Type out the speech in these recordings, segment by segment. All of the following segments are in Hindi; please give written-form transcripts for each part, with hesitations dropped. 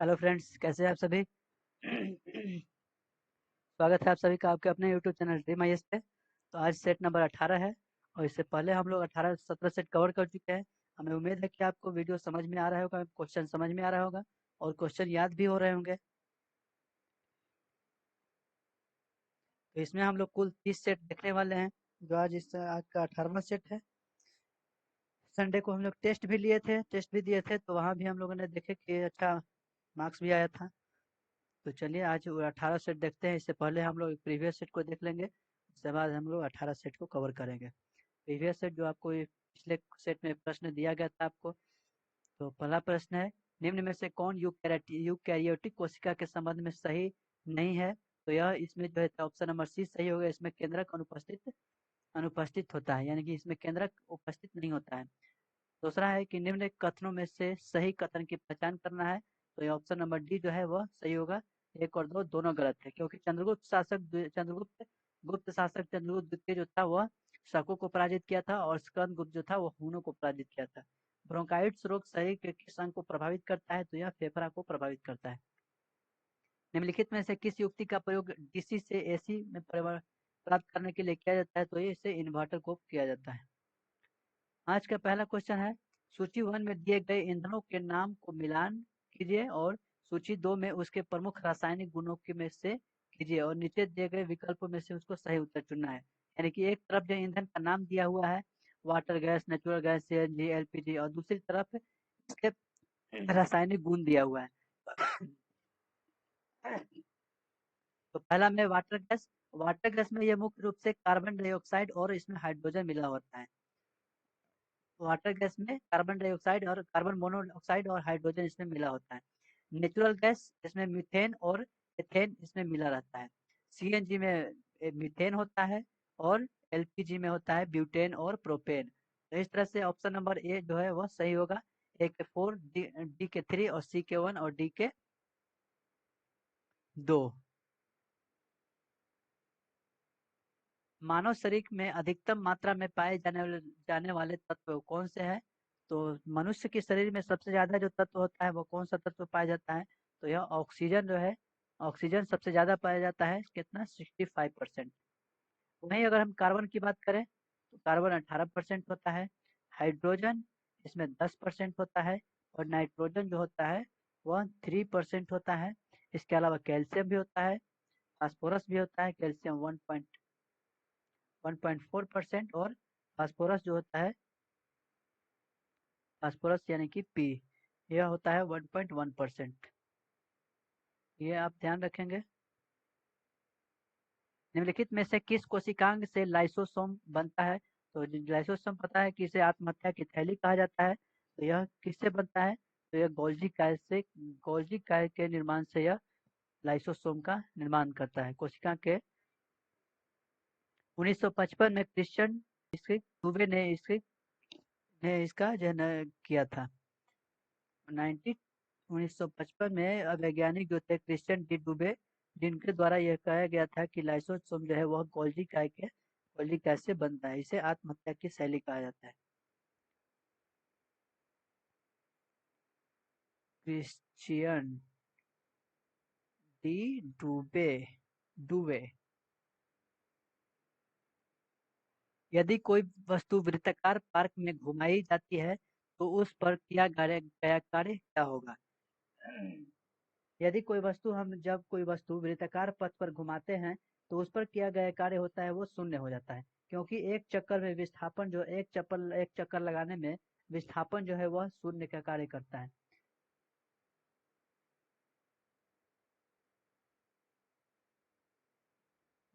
हेलो फ्रेंड्स, कैसे हैं आप सभी। स्वागत है आप सभी का आपके अपने यूट्यूब चैनल ड्रीम आईएएस पे। तो आज सेट नंबर 18 है और इससे पहले हम लोग 18-17 सेट कवर कर चुके हैं। हमें उम्मीद है कि आपको वीडियो समझ में आ रहा होगा, क्वेश्चन समझ में आ रहा होगा और क्वेश्चन याद भी हो रहे होंगे। तो इसमें हम लोग कुल 30 सेट देखने वाले हैं, जो आज का 18वां सेट है। संडे को हम लोग टेस्ट भी दिए थे, तो वहाँ भी हम लोगों ने देखे कि अच्छा मार्क्स भी आया था। तो चलिए आज 18 सेट देखते हैं। इससे पहले हम लोग प्रीवियस सेट को देख लेंगे, उसके बाद हम लोग 18 सेट को कवर करेंगे। प्रीवियस सेट जो आपको ये पिछले सेट में प्रश्न दिया गया था आपको। तो पहला प्रश्न है, निम्न में से कौन यूकैरियोटिक कोशिका के संबंध में सही नहीं है। तो यह इसमें जो है ऑप्शन नंबर सी सही होगा। इसमें केंद्रक अनुपस्थित अनुपस्थित होता है, यानी कि इसमें केंद्रक उपस्थित नहीं होता है। दूसरा है कि निम्न कथनों में से सही कथन की पहचान करना है। तो ये ऑप्शन नंबर डी जो है वह सही होगा। एक और दो दोनों गलत है, क्योंकि चंद्रगुप्त द्वितीय जो था वह शकों को पराजित किया था और स्कंदगुप्त जो था वह हूनों को पराजित किया था। ब्रोंकाइटिस रोग शरीर के किस अंग को प्रभावित करता है। तो यह फेफड़ा को प्रभावित करता है। निम्नलिखित में से किस युक्ति का प्रयोग डीसी से एसी में परिवर्तन प्राप्त करने के लिए किया जाता है। तो ये इसे इन्वर्टर को किया जाता है। आज का पहला क्वेश्चन है, सूची 1 में दिए गए ईंधनों के नाम को मिलान कीजिए और सूची 2 में उसके प्रमुख रासायनिक गुणों के में से कीजिए और नीचे दिए गए विकल्पों में से उसको सही उत्तर चुनना है। यानी कि एक तरफ जो ईंधन का नाम दिया हुआ है, water gas, natural gas, CNG, LPG, और दूसरी तरफ इसके रासायनिक गुण दिया हुआ है। तो पहला में वाटर गैस में यह मुख्य रूप से कार्बन डाइऑक्साइड और इसमें हाइड्रोजन मिला होता है। वाटर गैस में कार्बन डाइऑक्साइड और कार्बन मोनोऑक्साइड और हाइड्रोजन इसमें मिला होता है। नेचुरल गैस इसमें मीथेन और एथेन इसमें मिला रहता है। सीएनजी में मीथेन होता है और एलपीजी में होता है ब्यूटेन और प्रोपेन। तो इस तरह से ऑप्शन नंबर ए जो है वह सही होगा। ए के 4, डी के 3 और सी के 1 और डी के 2। मानव शरीर में अधिकतम मात्रा में पाए जाने वाले तत्व कौन से हैं। तो मनुष्य के शरीर में सबसे ज्यादा जो तत्व होता है वो कौन सा तत्व पाया जाता है। तो यह ऑक्सीजन जो है, ऑक्सीजन सबसे ज्यादा पाया जाता है। कितना? 65%। वहीं अगर हम कार्बन की बात करें तो कार्बन 18% होता है। हाइड्रोजन इसमें 10% होता है और नाइट्रोजन जो होता है वह 3% होता है। इसके अलावा कैल्शियम भी होता है, फास्फोरस भी होता है। कैल्शियम 1.4% और फास्फोरस जो होता है, फास्फोरस यानी कि पी, यह होता है 1.1%। ये आप ध्यान रखेंगे। निम्नलिखित में से किस कोशिकांग से लाइसोसोम बनता है। तो लाइसोसोम पता है कि इसे आत्महत्या की थैली कहा जाता है। तो यह किससे बनता है। तो यह गोल्जी काय के निर्माण से यह लाइसोसोम का निर्माण करता है। कोशिका के 1955 में क्रिश्चियन इसके दुबे ने इसका जो है किया था। 1955 में वैज्ञानिक जो थे क्रिश्चियन डी डुबे, जिनके द्वारा यह कहा गया था कि लाइसोसोम जो है वह गोल्जी काय से बनता है। इसे आत्महत्या की शैली कहा जाता है। क्रिश्चियन डी डुबे डुबे। यदि कोई वस्तु वृत्ताकार पार्क में घुमाई जाती है तो उस पर किया गया कार्य क्या होगा। यदि कोई वस्तु वृत्ताकार पथ पर घुमाते हैं तो उस पर किया गया कार्य होता है वो शून्य हो जाता है, क्योंकि एक चक्कर में विस्थापन जो एक चक्कर लगाने में विस्थापन जो है वह शून्य का कार्य करता है।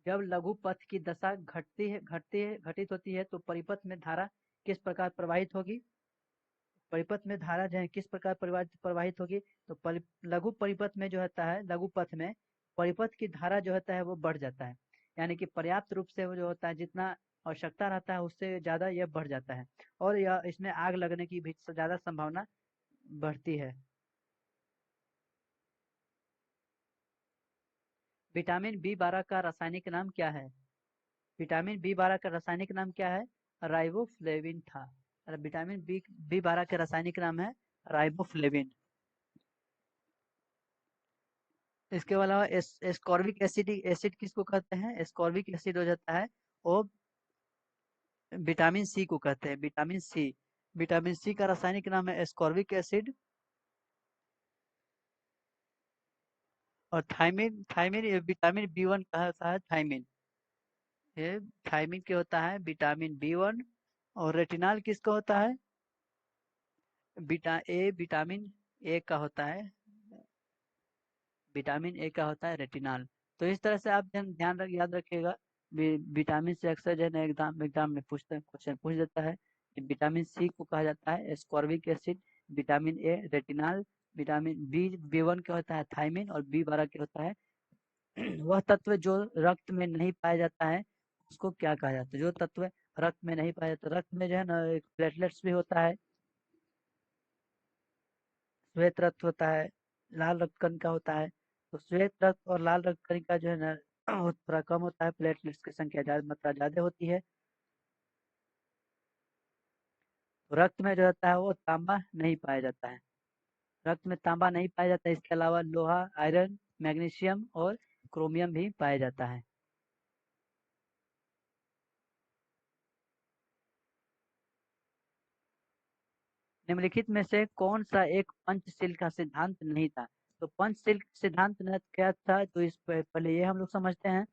जब लघु पथ की दशा घटित होती है तो परिपथ में धारा किस प्रकार प्रवाहित होगी। परिपथ में धारा जो है किस प्रकार प्रवाहित होगी। तो लघु परिपथ में जो होता है, लघु पथ में परिपथ की धारा जो होता है वो बढ़ जाता है। यानी कि पर्याप्त रूप से वो जो होता है, जितना आवश्यकता रहता है उससे ज्यादा यह बढ़ जाता है और यह इसमें आग लगने की भी ज्यादा संभावना बढ़ती है। विटामिन बी 12 का रासायनिक नाम क्या है। विटामिन बी 12 का रासायनिक नाम क्या है। राइबोफ्लेविन था। विटामिन बी 12 का रासायनिक नाम है राइबोफ्लेविन। इसके अलावा एस्कॉर्बिक एसिड एसिड किसको कहते हैं? एस्कॉर्बिक एसिड हो जाता है वो विटामिन सी को कहते हैं, विटामिन सी। विटामिन सी का रासायनिक नाम है एस्कॉर्बिक एसिड। और थायमिन, थायमिन ये विटामिन बी 1 कहा होता है, थायमिन। ये थायमिन के होता है विटामिन बी 1। और रेटिनॉल किसका होता है? विटामिन ए का होता है, विटामिन ए का होता है रेटिनॉल। तो इस तरह से आप ध्यान याद रखिएगा। विटामिन से अक्सर जो है ना एग्जाम एग्जाम में पूछते हैं, क्वेश्चन पूछ देता है। विटामिन सी को कहा जाता है ascorbic acid, vitamin A retinol, vitamin B 1 क्या होता है थायमिन, और बी 12 क्या होता है वह तत्व जो रक्त में नहीं पाया जाता है उसको क्या कहा जाता है? जो तत्व रक्त में नहीं पाया जाता, रक्त में जो है ना एक प्लेटलेट्स भी होता है, श्वेत रक्त होता है, लाल रक्त कणिका होता है। तो श्वेत रक्त और लाल रक्त कणिका जो है ना वो थोड़ा कम होता है, प्लेटलेट्स की संख्या मात्रा ज्यादा होती है। तो रक्त में जो रहता है वो तांबा नहीं पाया जाता है, रक्त में तांबा नहीं पाया जाता है। इसके अलावा लोहा, आयरन, मैग्नीशियम और क्रोमियम भी पाया जाता है। निम्नलिखित में से कौन सा एक पंचशील का सिद्धांत नहीं था? तो पंचशील सिद्धांत न क्या था, तो इस पहले ये हम लोग समझते हैं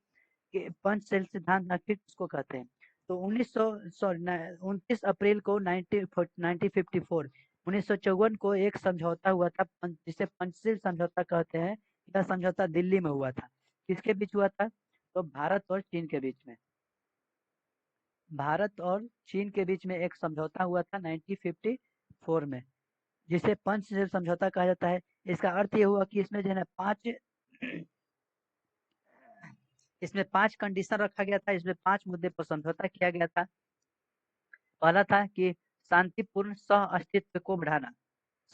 कि पंचशील सिद्धांत आखिर किसको कहते हैं। तो 29 अप्रैल को 1954 1954 को एक समझौता हुआ था, जिसे पंचशील समझौता कहते हैं। यह समझौता दिल्ली में हुआ था। किसके बीच हुआ था? तो भारत और चीन के बीच में, भारत और चीन के बीच में एक समझौता हुआ था 1954 में, जिसे पंचशील समझौता कहा जाता है। इसका अर्थ ये हुआ कि इसमें जो है ना पांच इसमें 5 कंडीशन रखा गया था, इसमें 5 मुद्दे पर समझौता किया गया था। पहला था कि शांतिपूर्ण सह अस्तित्व को बढ़ाना,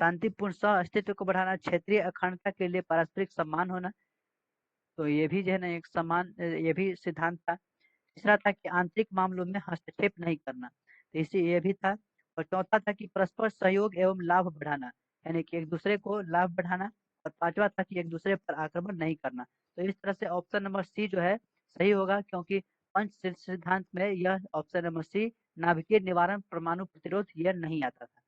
शांतिपूर्ण सह अस्तित्व को बढ़ाना, क्षेत्रीय अखंडता के लिए पारस्परिक सम्मान होना। तो ये भी जो है ना एक सम्मान, ये भी सिद्धांत था। तीसरा था कि आंतरिक मामलों में हस्तक्षेप नहीं करना, तो इसी ये भी था। और चौथा था कि परस्पर सहयोग एवं लाभ बढ़ाना, यानी कि एक दूसरे को लाभ बढ़ाना। और पांचवा था कि एक दूसरे पर आक्रमण नहीं करना। तो इस तरह से ऑप्शन नंबर सी जो है सही होगा, क्योंकि पंच सिद्धांत में यह ऑप्शन नंबर सी नाभिकीय निवारण परमाणु प्रतिरोध यह नहीं आता था।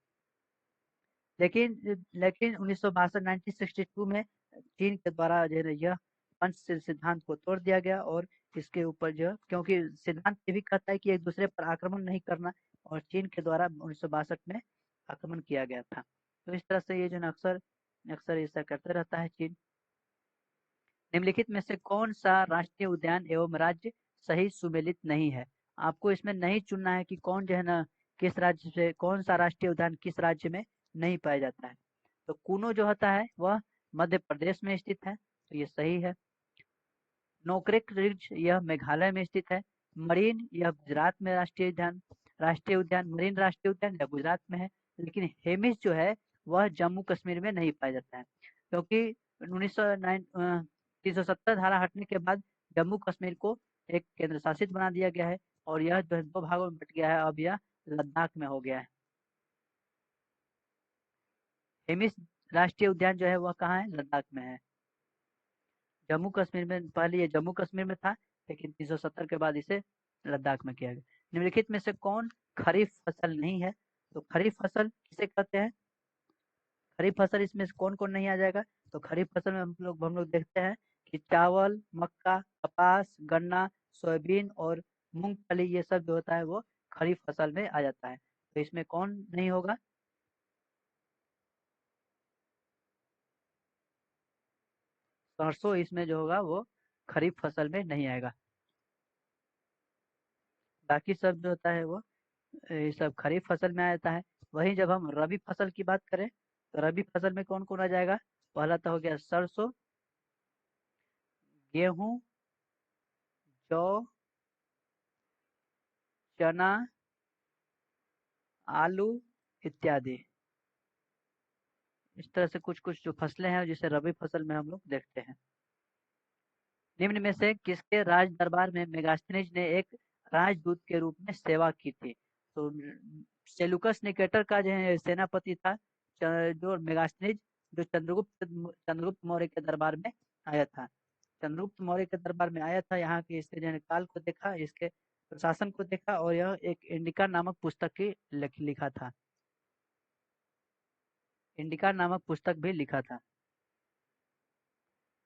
लेकिन लेकिन 1962 1962 में चीन के द्वारा जो है ना यह पंचशील सिद्धांत को तोड़ दिया गया। और इसके ऊपर जो क्योंकि सिद्धांत ये भी कहता है कि एक दूसरे पर आक्रमण नहीं करना, और चीन के द्वारा 1962 में आक्रमण किया गया था। तो इस तरह से ये जो है ना अक्सर अक्सर ऐसा करते रहता है चीन। निम्नलिखित में से कौन सा राष्ट्रीय उद्यान एवं राज्य सही सुमेलित नहीं है? आपको इसमें नहीं चुनना है कि कौन जो है ना किस राज्य से, कौन सा राष्ट्रीय उद्यान किस राज्य में नहीं पाया जाता है। तो कूनो जो होता है वह मध्य प्रदेश में स्थित है, तो ये सही है। नोकरेक रिज यह मेघालय में स्थित है। मरीन यह गुजरात में राष्ट्रीय उद्यान मरीन राष्ट्रीय उद्यान यह गुजरात में है। लेकिन हेमिस जो है वह जम्मू कश्मीर में नहीं पाया जाता है, क्योंकि 370 धारा हटने के बाद जम्मू कश्मीर को एक केंद्र शासित बना दिया गया है, और यह जो है 2 भागों में बट गया है, अब यह लद्दाख में हो गया है। हेमिस राष्ट्रीय उद्यान जो है वह कहाँ है? लद्दाख में है। जम्मू कश्मीर में पहले ये जम्मू कश्मीर में था, लेकिन 370 के बाद इसे लद्दाख में किया गया। निम्नलिखित में से कौन खरीफ फसल नहीं है? तो खरीफ फसल किसे कहते हैं? खरीफ फसल इसमें से कौन कौन नहीं आ जाएगा? तो खरीफ फसल में हम लोग देखते हैं कि चावल, मक्का, कपास, गन्ना, सोयाबीन और मूंगफली, ये सब जो होता है वो खरीफ फसल में आ जाता है। तो इसमें कौन नहीं होगा? सरसों इसमें जो होगा वो खरीफ फसल में नहीं आएगा। बाकी सब जो होता है वो ये सब खरीफ फसल में आ जाता है। वहीं जब हम रबी फसल की बात करें तो रबी फसल में कौन कौन आ जाएगा? पहला तो हो गया सरसों, गेहूं, जौ, चना, आलू इत्यादि। इस तरह से कुछ कुछ जो फसलें हैं जिसे रबी फसल में हम लोग देखते हैं। निम्न में से किसके राज दरबार में मेगास्थनीज ने एक राजदूत के रूप में सेवा की थी? तो सेलुकस निकेटर का जो है सेनापति था, जो मेगास्थनीज, जो चंद्रगुप्त चंद्रगुप्त मौर्य के दरबार में आया था। चंद्रगुप्त मौर्य के दरबार में आया था, यहाँ की इसके जो है काल को देखा, इसके प्रशासन को देखा और यह एक इंडिका नामक पुस्तक की लिखा था। इंडिका नामक पुस्तक भी लिखा था।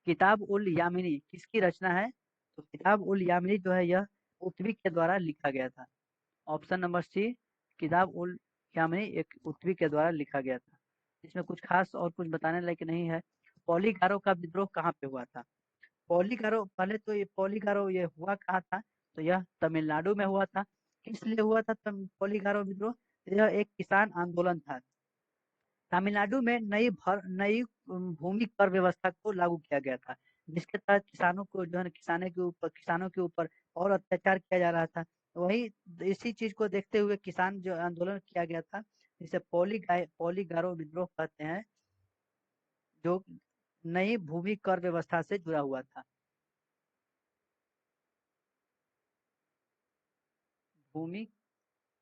किताब उल यामिनी किसकी रचना है? तो किताब उल यामिनी जो है यह उत्वी के द्वारा लिखा गया था। ऑप्शन नंबर सी, किताब उल यामिनी एक उत्वी के द्वारा लिखा गया था। इसमें कुछ खास और कुछ बताने लायक नहीं है। पॉलीगारो का विद्रोह कहाँ पे हुआ था? पॉलीगारो, पहले तो ये पॉलीगारो ये हुआ कहाँ था? तो यह तमिलनाडु में हुआ था। किस लिए हुआ था पॉलीगारो विद्रोह? यह एक किसान आंदोलन था। तमिलनाडु में नई भूमि कर व्यवस्था को लागू किया गया था, जिसके तहत किसानों को जो है किसानों के ऊपर और अत्याचार किया जा रहा था। वही इसी चीज को देखते हुए किसान जो आंदोलन किया गया था, जिसे पॉलीगारो विद्रोह कहते हैं, जो नई भूमि कर व्यवस्था से जुड़ा हुआ था। भूमि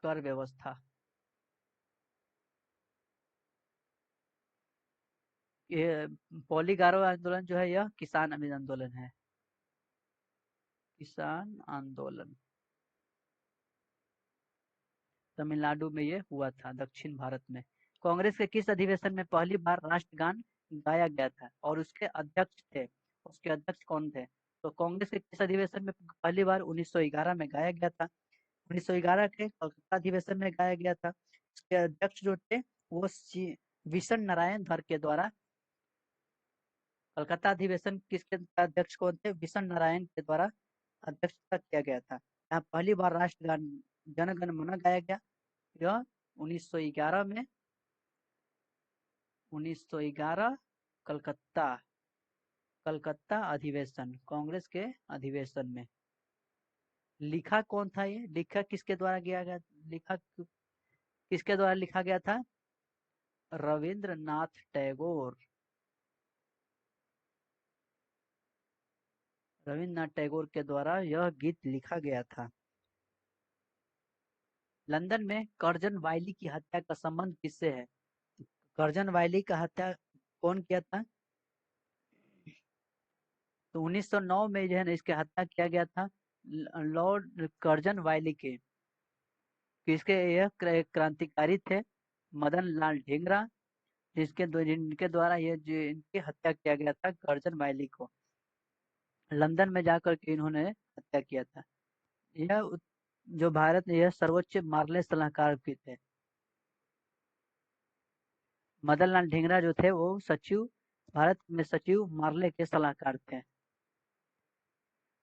कर व्यवस्था, ये पॉलीगारो आंदोलन जो है यह किसान अभिन्न आंदोलन है। किसान आंदोलन तमिलनाडु में ये हुआ था, दक्षिण भारत में। कांग्रेस के किस अधिवेशन में पहली बार राष्ट्रगान गाया गया था और उसके अध्यक्ष थे? उसके अध्यक्ष कौन थे? तो कांग्रेस के किस अधिवेशन में पहली बार 1911 में गाया गया था? 1911 के कलकत्ता अधिवेशन में गाया गया था। इसके अध्यक्ष जो थे वो विशन नारायण धर के द्वारा, कलकत्ता अधिवेशन किसके अध्यक्ष कौन थे? विशन नारायण के द्वारा अध्यक्षता किया गया था। यहाँ पहली बार राष्ट्रगान जनगण मन गाया गया, यह 1911 में। 1911 कलकत्ता कलकत्ता अधिवेशन, कांग्रेस के अधिवेशन में। लिखा कौन था ये? लिखा किसके द्वारा किया गया? लिखा किसके द्वारा लिखा गया था? रविंद्रनाथ टैगोर। रविंद्रनाथ टैगोर के द्वारा यह गीत लिखा गया था। लंदन में कर्जन वाइली की हत्या का संबंध किससे है? कर्जन वाइली का हत्या कौन किया था? तो 1909 में जो है ना इसकी हत्या किया गया था लॉर्ड कर्जन वाइली के। किसके? यह क्रांतिकारी थे मदन लाल ढींगरा, जिनके द्वारा ये इनकी हत्या किया गया था, कर्जन वाइली को। लंदन में जाकर के इन्होंने हत्या किया था। यह जो भारत यह सर्वोच्च मार्ले सलाहकार भी थे। मदन लाल ढींगरा जो थे वो भारत में सचिव मार्ले के सलाहकार थे।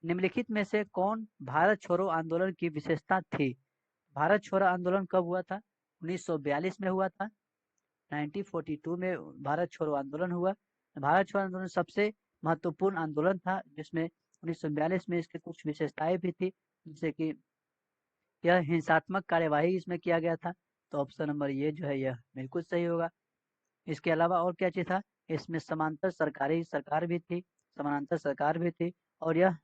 निम्नलिखित में से कौन भारत छोड़ो आंदोलन की विशेषता थी? भारत छोड़ो आंदोलन कब हुआ था? 1942 में हुआ था। 1942 में भारत छोड़ो आंदोलन हुआ। भारत छोड़ो आंदोलन सबसे महत्वपूर्ण आंदोलन था, जिसमें 1942 में इसके कुछ विशेषताएं भी थी, जैसे कि यह हिंसात्मक कार्यवाही इसमें किया गया था। तो ऑप्शन नंबर ये जो है यह बिल्कुल सही होगा। इसके अलावा और क्या चीज था? इसमें समांतर सरकारी सरकार भी थी, समानांतर सरकार भी थी, और यह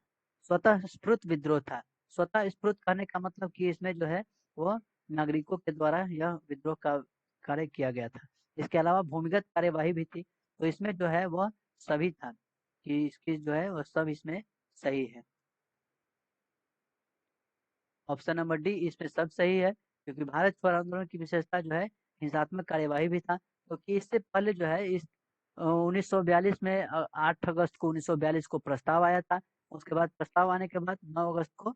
स्वतः स्फूर्त विद्रोह था। स्वतः स्फूर्त कहने का मतलब कि इसमें जो है वह नागरिकों के द्वारा यह विद्रोह का कार्य किया गया था। इसके अलावा भूमिगत कार्यवाही भी थी, तो इसमें जो है वह सभी था कि इसकी जो है वह सब इसमें सही है। ऑप्शन नंबर डी इसमें सब सही है, क्योंकि भारत छोड़ो आंदोलन की विशेषता जो है हिंसात्मक कार्यवाही भी था, क्योंकि तो इससे पहले जो है इस 1942 में 8 अगस्त को 1942 को प्रस्ताव आया था। उसके बाद प्रस्ताव आने के बाद 9 अगस्त को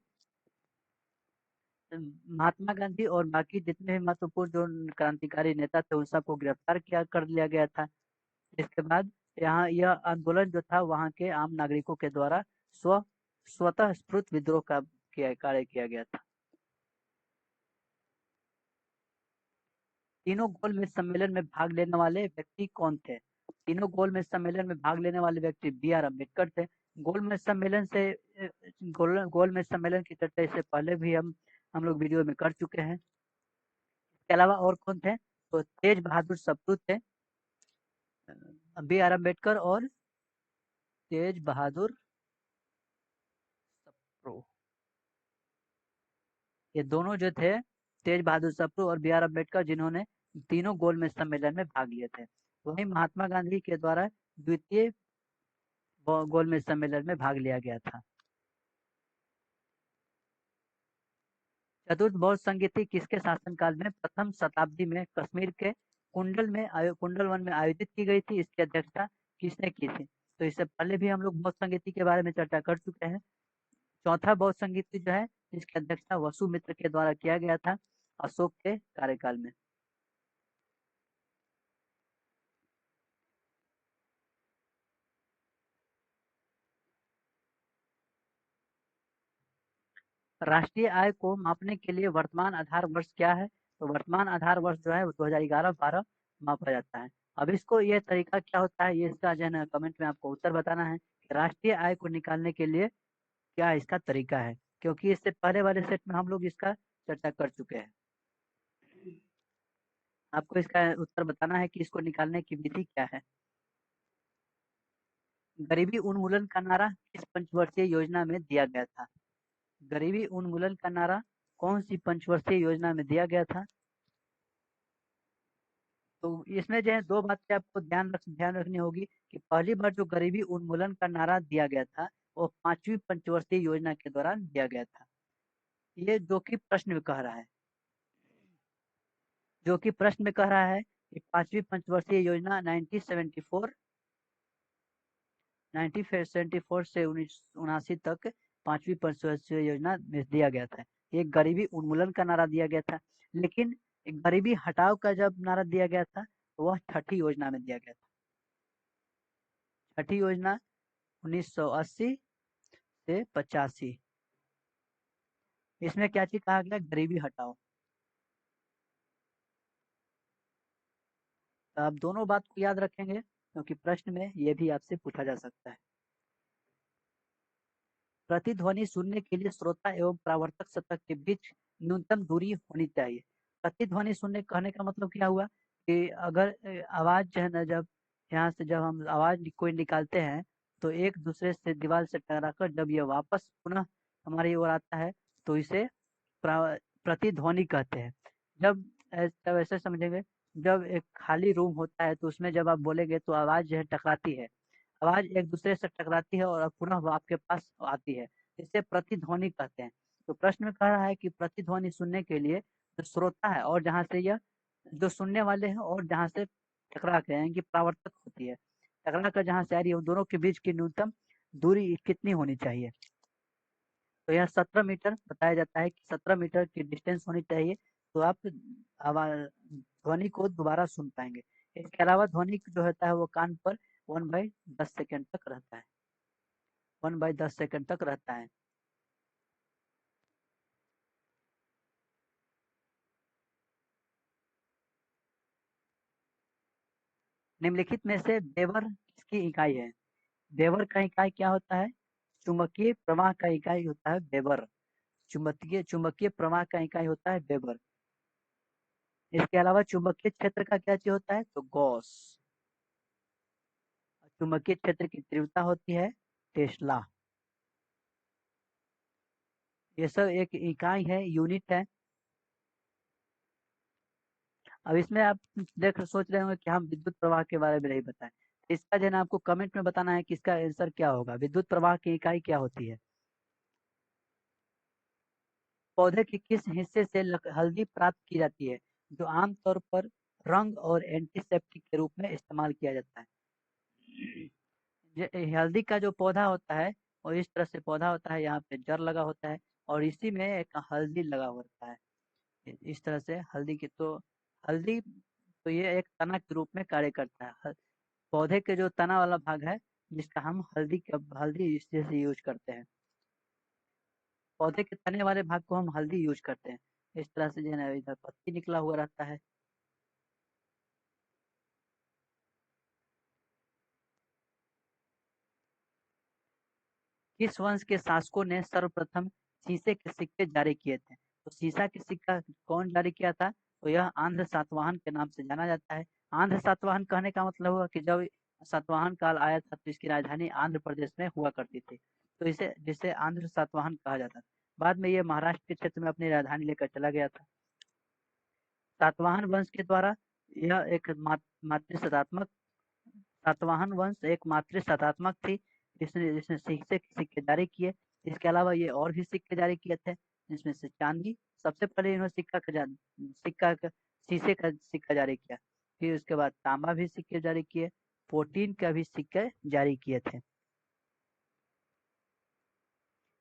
महात्मा गांधी और बाकी जितने भी महत्वपूर्ण जो क्रांतिकारी नेता थे उन सबको गिरफ्तार किया कर लिया गया था। इसके बाद यहाँ यह आंदोलन जो था वहाँ के आम नागरिकों के द्वारा स्वतः स्फूर्त विद्रोह का कार्य किया गया था। तीनों गोलमेज सम्मेलन में भाग लेने वाले व्यक्ति कौन थे? तीनों गोलमेज सम्मेलन में भाग लेने वाले व्यक्ति B.R. अम्बेडकर थे। गोलमेज सम्मेलन से गोलमेज सम्मेलन की चर्चा इससे पहले भी हम लोग वीडियो में कर चुके हैं। इसके अलावा और कौन थे? तो तेज बहादुर सप्रू थे, B.R. अम्बेडकर और तेज बहादुर सप्रू, ये दोनों जो थे तेज बहादुर सप्रू और B.R. अम्बेडकर, जिन्होंने तीनों गोलमेज सम्मेलन में भाग लिए थे। वहीं महात्मा गांधी के द्वारा द्वितीय गोलमेज सम्मेलन में भाग लिया गया था। चतुर्थ बौद्ध संगीति किसके शासनकाल में प्रथम शताब्दी में कश्मीर के कुंडल वन में आयोजित की गई थी? इसकी अध्यक्षता किसने की थी? तो इससे पहले भी हम लोग बौद्ध संगीति के बारे में चर्चा कर चुके हैं। चौथा बौद्ध संगीति जो है जिसकी अध्यक्षता वसुमित्र के द्वारा किया गया था अशोक के कार्यकाल में। राष्ट्रीय आय को मापने के लिए वर्तमान आधार वर्ष क्या है? तो वर्तमान आधार वर्ष जो है वो 2011-12 मापा जाता है। अब इसको ये तरीका क्या होता है, ये इसका जो है ना कमेंट में आपको उत्तर बताना है कि राष्ट्रीय आय को निकालने के लिए क्या इसका तरीका है, क्योंकि इससे पहले वाले सेट में हम लोग इसका चर्चा कर चुके हैं। आपको इसका उत्तर बताना है कि इसको निकालने की विधि क्या है। गरीबी उन्मूलन का नारा किस पंचवर्षीय योजना में दिया गया था? गरीबी उन्मूलन का नारा कौन सी पंचवर्षीय योजना में दिया गया था? तो इसमें जो है 2 बातें आपको ध्यान रखनी होगी कि पहली बार जो गरीबी उन्मूलन का नारा दिया गया था, वो 5वीं पंचवर्षीय योजना के दौरान दिया गया था। ये जो कि प्रश्न में कह रहा है। जो कि प्रश्न में कह रहा है कि 5वीं पंचवर्षीय योजना 1974 से 1979 तक 5वीं पंचवर्षीय योजना में दिया गया था। ये गरीबी उन्मूलन का नारा दिया गया था, लेकिन गरीबी हटाओ का जब नारा दिया गया था, तो वह छठी योजना में दिया गया था। छठी योजना 1980 से 85। इसमें क्या चीज कहा गया? गरीबी हटाओ। तो आप दोनों बात को याद रखेंगे क्योंकि प्रश्न में ये भी आपसे पूछा जा सकता है। प्रतिध्वनि सुनने के लिए श्रोता एवं परावर्तक सतह के बीच न्यूनतम दूरी होनी चाहिए। प्रतिध्वनि सुनने कहने का मतलब क्या हुआ कि अगर आवाज जो है ना, जब यहाँ से जब हम आवाज कोई निकालते हैं तो एक दूसरे से दीवार से टकराकर जब ये वापस पुनः हमारी ओर आता है तो इसे प्रतिध्वनि कहते हैं। जब ऐसे समझेंगे, जब एक खाली रूम होता है तो उसमें जब आप बोलेंगे तो आवाज जो है टकराती है, आवाज एक दूसरे से टकराती है और पुनः वो आपके पास आती है, इसे प्रतिध्वनि कहते हैं। तो प्रश्न में कह रहा है कि प्रतिध्वनि सुनने के लिए जो श्रोता है और जहाँ से यह जो सुनने वाले हैं और जहाँ से टकरा के यानी कि परावर्तक होती है, टकरा कर जहाँ से आ रही है, उन दोनों के बीच की न्यूनतम दूरी कितनी होनी चाहिए? तो यह 17 मीटर बताया जाता है कि 17 मीटर की डिस्टेंस होनी चाहिए, तो आप ध्वनि को दोबारा सुन पाएंगे। इसके अलावा ध्वनि जो होता है वो कान पर 1/10 सेकंड तक रहता है। 1/10 सेकंड तक रहता है। निम्नलिखित में से वेबर किसकी इकाई है? वेबर का इकाई क्या होता है? चुंबकीय प्रवाह का इकाई होता है वेबर। चुंबकीय प्रवाह का इकाई होता है वेबर। इसके अलावा चुंबकीय क्षेत्र का क्या चीज होता है? तो गॉस। चुंबकीय क्षेत्र की तीव्रता होती है टेस्ला। ये सब एक इकाई है, यूनिट है। अब इसमें आप सोच रहे होंगे कि हम विद्युत प्रवाह के बारे में नहीं बताएं। इसका जो है ना आपको कमेंट में बताना है कि इसका आंसर क्या होगा। विद्युत प्रवाह की इकाई क्या होती है? पौधे के किस हिस्से से हल्दी प्राप्त की जाती है, जो आमतौर पर रंग और एंटीसेप्टिक के रूप में इस्तेमाल किया जाता है? हल्दी का जो पौधा होता है वो इस तरह से पौधा होता है, यहाँ पे जड़ लगा होता है और इसी में एक हल्दी लगा होता है। इस तरह से हल्दी तो ये एक तना के रूप में कार्य करता है। पौधे के जो तना वाला भाग है जिसका हम हल्दी इस तरह से यूज करते हैं। पौधे के तने वाले भाग को हम हल्दी यूज करते हैं। इस तरह से जो है ना इधर पत्ती निकला हुआ रहता है। किस वंश के शासकों ने सर्वप्रथम शीशे के सिक्के जारी किए थे? तो शीशा के सिक्का कौन जारी किया था? तो यह आंध्र सातवाहन के नाम से जाना जाता है। आंध्र सातवाहन कहने का मतलब हुआ कि जब सातवाहन काल आया था तो इसकी राजधानी आंध्र प्रदेश में हुआ करती थी, तो इसे जिसे आंध्र सातवाहन कहा जाता था। बाद में ये महाराष्ट्र के क्षेत्र में अपनी राजधानी लेकर चला गया था। सातवाहन वंश के द्वारा यह एक मातृ सत्तात्मक सातवाहन वंश एक मातृ सत्तात्मक थी। जिसने जिसने सिक्के जारी किए। इसके अलावा ये और भी सिक्के जारी किए थे, जिसमें से चांदी, सबसे पहले इन्होंने सिक्का शीशे का सिक्का जारी किया। फिर उसके बाद तांबा भी सिक्के जारी किए, प्रोटीन का भी सिक्के जारी किए थे।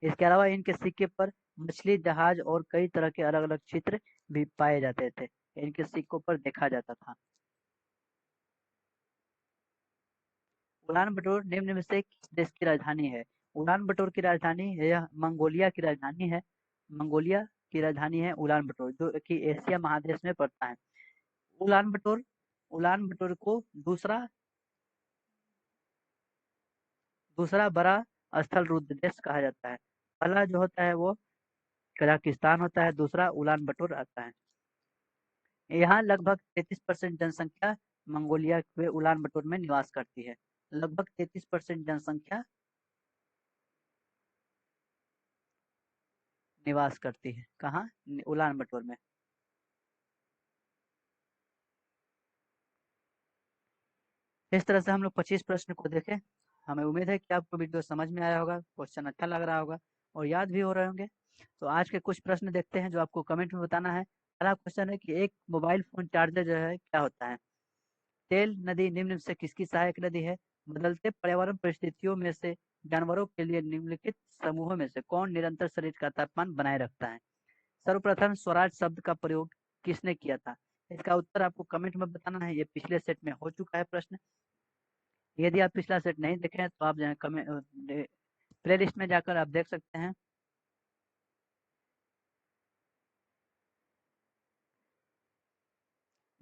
इसके अलावा इनके सिक्के पर मछली, जहाज और कई तरह के अलग अलग चित्र भी पाए जाते थे, इनके सिक्कों पर देखा जाता था। उलान बटोर निम्न में से किस देश की राजधानी है? उलान बटोर की राजधानी यह मंगोलिया की राजधानी है। मंगोलिया की राजधानी है उलान बटोर, जो कि एशिया महादेश में पड़ता है। उलान बटोर उलान बटोर को दूसरा दूसरा बड़ा स्थल रुद्रदेश कहा जाता है। पहला जो होता है वो कजाकिस्तान होता है, दूसरा उलान बटोर आता है। यहाँ लगभग 33% जनसंख्या मंगोलिया के उलान बटोर में निवास करती है। लगभग 33% जनसंख्या निवास करती है। कहाँ? उलान बटोर में। इस तरह से हम लोग 25 प्रश्न को देखे। हमें उम्मीद है कि आपको वीडियो समझ में आया होगा, क्वेश्चन अच्छा लग रहा होगा और याद भी हो रहे होंगे। तो आज के कुछ प्रश्न देखते हैं जो आपको कमेंट में बताना है। पहला क्वेश्चन है कि एक मोबाइल फोन चार्जर जो है क्या होता है? तेल नदी निम्न में से किसकी सहायक नदी है? बदलते पर्यावरण परिस्थितियों में से जानवरों के लिए निम्नलिखित समूहों में से कौन निरंतर शरीर का तापमान बनाए रखता है? सर्वप्रथम स्वराज शब्द का प्रयोग किसने किया था? इसका उत्तर आपको कमेंट में बताना है। ये पिछले सेट में हो चुका है प्रश्न। यदि आप पिछला सेट नहीं देखे हैं तो आप जो है प्ले लिस्ट में जाकर आप देख सकते हैं।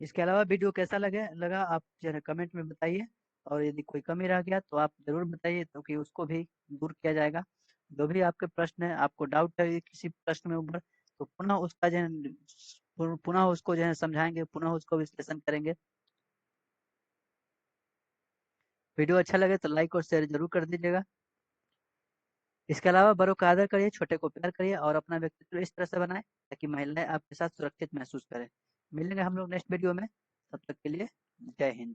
इसके अलावा वीडियो कैसा लगा आप जो है कमेंट में बताइए, और यदि कोई कमी रह गया तो आप जरूर बताइए, तो कि उसको भी दूर किया जाएगा। जो भी आपके प्रश्न है, आपको डाउट है किसी प्रश्न में ऊपर, तो पुनः उसका जो है पुनः उसको जो है समझाएंगे, पुनः उसको विश्लेषण करेंगे। वीडियो अच्छा लगे तो लाइक और शेयर जरूर कर दीजिएगा। इसके अलावा बड़ों का आदर करिए, छोटे को प्यार करिए और अपना व्यक्तित्व इस तरह से बनाएं ताकि महिलाएं आपके साथ सुरक्षित महसूस करें। मिलेंगे हम लोग नेक्स्ट वीडियो में, तब तक के लिए जय हिंद।